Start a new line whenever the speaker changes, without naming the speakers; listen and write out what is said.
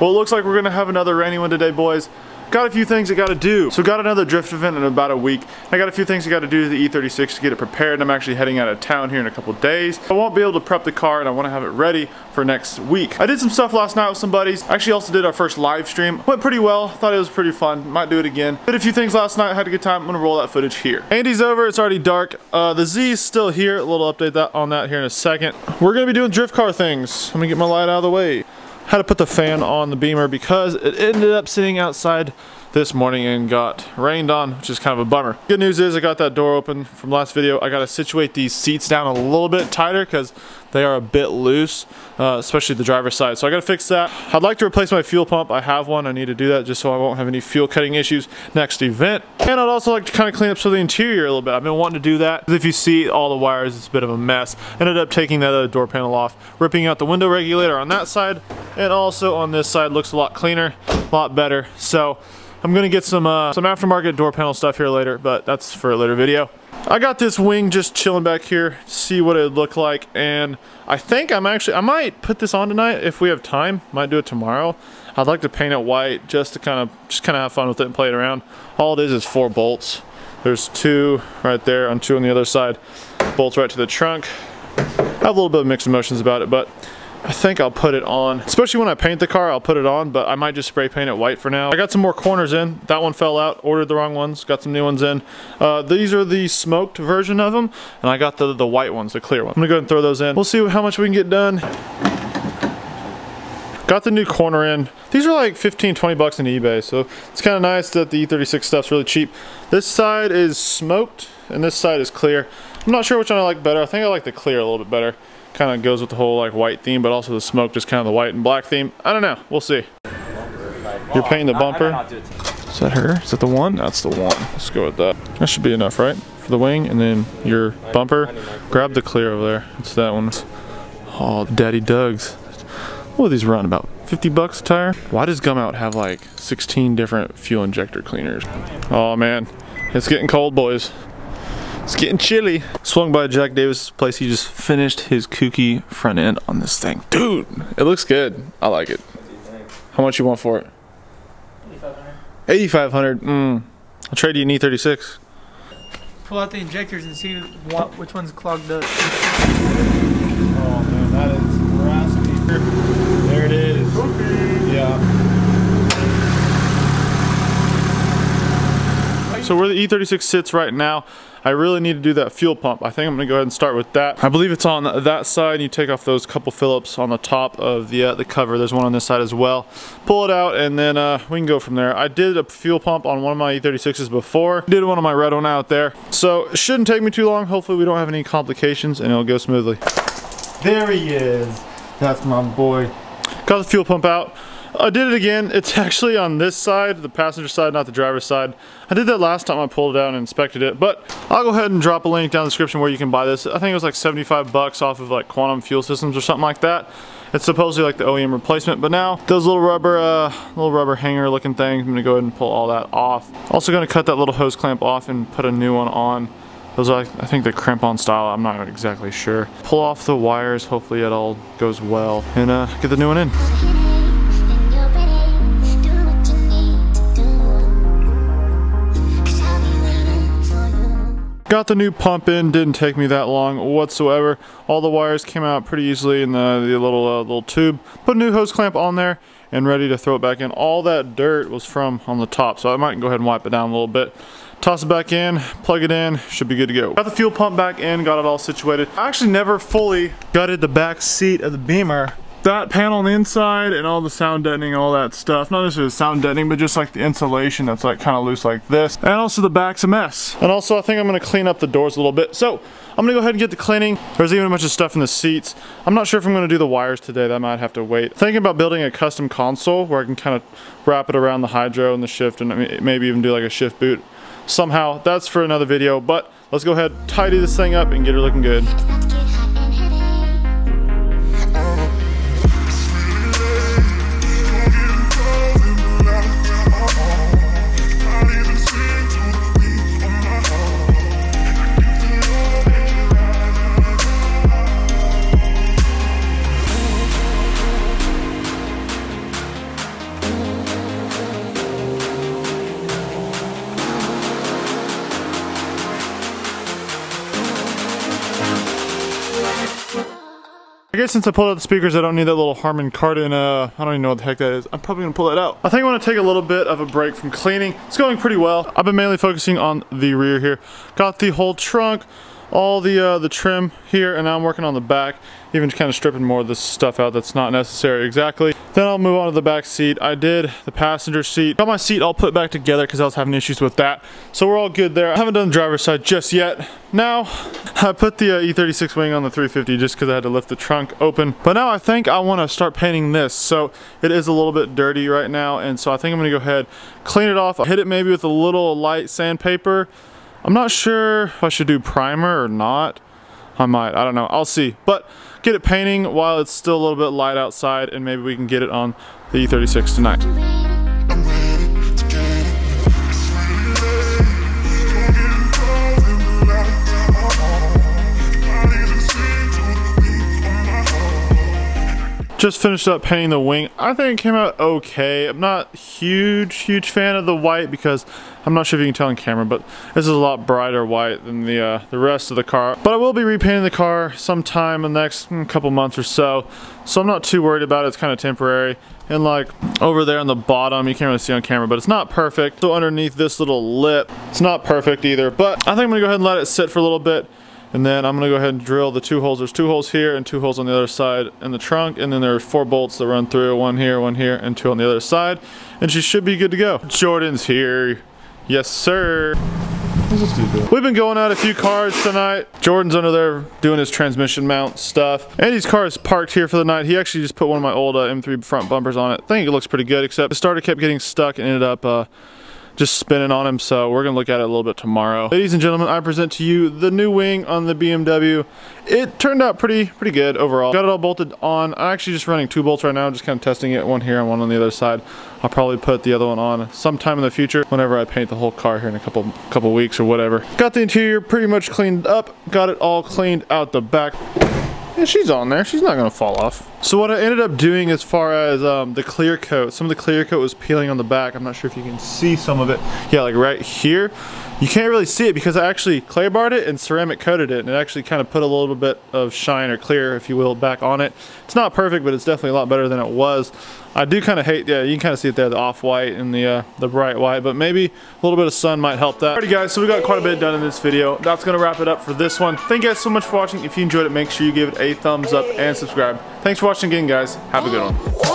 Well, it looks like we're gonna have another rainy one today, boys. Got a few things I gotta do. So got another drift event in about a week. I got a few things I gotta do to the E36 to get it prepared. I'm actually heading out of town here in a couple days. I won't be able to prep the car and I wanna have it ready for next week. I did some stuff last night with some buddies. Actually also did our first live stream. Went pretty well, thought it was pretty fun. Might do it again. Did a few things last night, had a good time. I'm gonna roll that footage here. Andy's over, it's already dark. The Z is still here. A little update on that here in a second. We're gonna be doing drift car things. Let me get my light out of the way. Had to put the fan on the Beamer because it ended up sitting outside this morning and got rained on, which is kind of a bummer. Good news is I got that door open from last video. I gotta situate these seats down a little bit tighter because they are a bit loose, especially the driver's side. So I gotta fix that. I'd like to replace my fuel pump. I have one. I need to do that just so I won't have any fuel cutting issues next event. And I'd also like to kind of clean up some of the interior a little bit. I've been wanting to do that. If you see all the wires, it's a bit of a mess. Ended up taking that other door panel off, ripping out the window regulator on that side, and also on this side looks a lot cleaner, a lot better. So I'm gonna get some aftermarket door panel stuff here later, but that's for a later video. I got this wing just chilling back here, see what it would look like, and I think I might put this on tonight if we have time. Might do it tomorrow. I'd like to paint it white just to kind of have fun with it and play it around. All it is 4 bolts. There's 2 right there and 2 on the other side. Bolts right to the trunk. I have a little bit of mixed emotions about it, but I think I'll put it on. Especially when I paint the car, I'll put it on, but I might just spray paint it white for now. I got some more corners in. That one fell out, ordered the wrong ones, got some new ones in. These are the smoked version of them, and I got the white ones, the clear ones. I'm gonna go ahead and throw those in. We'll see how much we can get done. Got the new corner in. These are like 15-20 bucks on eBay, so it's kind of nice that the E36 stuff's really cheap. This side is smoked, and this side is clear. I'm not sure which one I like better. I think I like the clear a little bit better. Kind of goes with the whole like white theme, but also the smoke just kind of the white and black theme. I don't know, we'll see. You're painting the bumper. Is that her? Is that the one? That's the one. Let's go with that. That should be enough, right? For the wing, and then your bumper. Grab the clear over there. It's that one. Oh, Daddy Doug's. What do these run? About 50 bucks a tire? Why does Gumout have like 16 different fuel injector cleaners? Oh man, it's getting cold, boys. It's getting chilly. Swung by Jack Davis' place. He just finished his kooky front end on this thing. Dude, it looks good. I like it. How much you want for it? 8,500. I'll trade you an E36.
Pull out the injectors and see which one's clogged up.
Oh man, that is raspy. There it is. Okay. Yeah. So where the E36 sits right now, I really need to do that fuel pump. I think I'm gonna go ahead and start with that. I believe it's on that side. You take off those couple Phillips on the top of the cover. There's one on this side as well. Pull it out and then we can go from there. I did a fuel pump on one of my E36s before. Did one on my red one out there. So it shouldn't take me too long. Hopefully we don't have any complications and it'll go smoothly. There he is. That's my boy. Got the fuel pump out. I did it again. It's actually on this side, the passenger side, not the driver's side. I did that last time I pulled it out and inspected it, but I'll go ahead and drop a link down in the description where you can buy this. I think it was like 75 bucks off of like Quantum Fuel Systems or something like that. It's supposedly like the OEM replacement, but now those little rubber hanger looking things, I'm gonna go ahead and pull all that off. Also gonna cut that little hose clamp off and put a new one on. Those are, I think, the crimp-on style. I'm not exactly sure. Pull off the wires. Hopefully it all goes well, and get the new one in. Got the new pump in, didn't take me that long whatsoever. All the wires came out pretty easily in the little tube. Put a new hose clamp on there and ready to throw it back in. All that dirt was from on the top, so I might go ahead and wipe it down a little bit. Toss it back in, plug it in, should be good to go. Got the fuel pump back in, got it all situated. I actually never fully gutted the back seat of the Beamer. That panel on the inside and all the sound deadening and all that stuff, not necessarily sound deadening, but just like the insulation that's like kind of loose like this. And also the back's a mess. And also I think I'm gonna clean up the doors a little bit. So I'm gonna go ahead and get the cleaning. There's even a bunch of stuff in the seats. I'm not sure if I'm gonna do the wires today. That might have to wait. Thinking about building a custom console where I can kind of wrap it around the hydro and the shift and maybe even do like a shift boot. Somehow, that's for another video, but let's go ahead, tidy this thing up and get her looking good. guess since I pulled out the speakers, I don't need that little Harman Kardon, I don't even know what the heck that is. I'm probably gonna pull that out. I think I wanna take a little bit of a break from cleaning. It's going pretty well. I've been mainly focusing on the rear here. Got the whole trunk, all the trim here, and now I'm working on the back, even kind of stripping more of this stuff out that's not necessary exactly. Then I'll move on to the back seat. I did the passenger seat. Got my seat all put back together because I was having issues with that. So we're all good there. I haven't done the driver's side just yet. Now, I put the E36 wing on the 350 just because I had to lift the trunk open. But now I think I want to start painting this. So it is a little bit dirty right now, and so I think I'm going to go ahead, clean it off. I'll hit it maybe with a little light sandpaper. I'm not sure if I should do primer or not. I might, I don't know, I'll see. But get it painting while it's still a little bit light outside, and maybe we can get it on the E36 tonight. Just finished up painting the wing. I think it came out okay. I'm not huge fan of the white because I'm not sure if you can tell on camera, but this is a lot brighter white than the rest of the car. But I will be repainting the car sometime in the next couple months or so. So I'm not too worried about it. It's kind of temporary. And like over there on the bottom, you can't really see on camera, but it's not perfect. So underneath this little lip, it's not perfect either. But I think I'm gonna go ahead and let it sit for a little bit. And then I'm gonna go ahead and drill the 2 holes. There's 2 holes here and 2 holes on the other side in the trunk. And then there's 4 bolts that run through, 1 here, 1 here, and 2 on the other side. And she should be good to go. Jordan's here. Yes, sir. We've been going out a few cars tonight. Jordan's under there doing his transmission mount stuff. Andy's car is parked here for the night. He actually just put one of my old M3 front bumpers on it. I think it looks pretty good, except the starter kept getting stuck and ended up just spinning on him, so we're gonna look at it a little bit tomorrow. Ladies and gentlemen, I present to you the new wing on the BMW. It turned out pretty good overall. Got it all bolted on. I'm actually just running 2 bolts right now, just kind of testing it, 1 here and 1 on the other side. I'll probably put the other one on sometime in the future whenever I paint the whole car here in a couple weeks or whatever. Got the interior pretty much cleaned up, got it all cleaned out the back. Yeah, she's on there. She's not gonna fall off. So what I ended up doing as far as the clear coat, some of the clear coat was peeling on the back. I'm not sure if you can see some of it. Yeah, like right here. You can't really see it because I actually clay barred it and ceramic coated it, and it actually kind of put a little bit of shine or clear, if you will, back on it. It's not perfect, but it's definitely a lot better than it was. I do kind of hate, yeah, you can kind of see it there, the off-white and the bright white, but maybe a little bit of sun might help that. Alrighty guys, so we got quite a bit done in this video. That's gonna wrap it up for this one. Thank you guys so much for watching. If you enjoyed it, make sure you give it a thumbs up and subscribe. Thanks for watching again, guys. Have a good one.